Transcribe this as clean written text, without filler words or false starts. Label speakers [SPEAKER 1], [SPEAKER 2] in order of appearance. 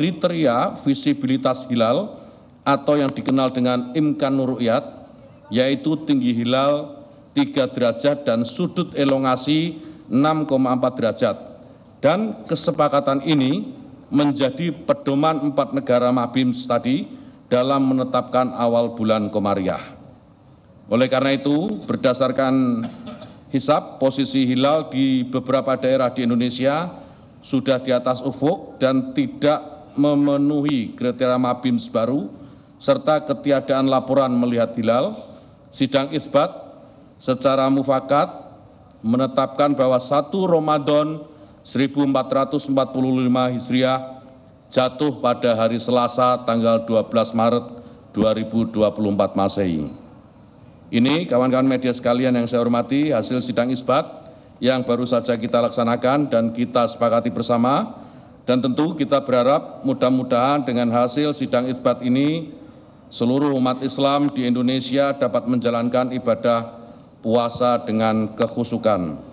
[SPEAKER 1] kriteria visibilitas hilal atau yang dikenal dengan imkanur ru'yat, yaitu tinggi hilal 3 derajat dan sudut elongasi 6,4 derajat. Dan kesepakatan ini menjadi pedoman 4 negara MABIMS tadi dalam menetapkan awal bulan Komariah. Oleh karena itu, berdasarkan hisab, posisi hilal di beberapa daerah di Indonesia sudah di atas ufuk dan tidak memenuhi kriteria MABIMS baru, serta ketiadaan laporan melihat hilal. Sidang isbat secara mufakat menetapkan bahwa 1 Ramadan 1445 Hijriah jatuh pada hari Selasa tanggal 12 Maret 2024 Masehi. Ini kawan-kawan media sekalian yang saya hormati, hasil sidang isbat yang baru saja kita laksanakan dan kita sepakati bersama. Dan tentu kita berharap mudah-mudahan dengan hasil sidang isbat ini seluruh umat Islam di Indonesia dapat menjalankan ibadah puasa dengan kekhusyukan.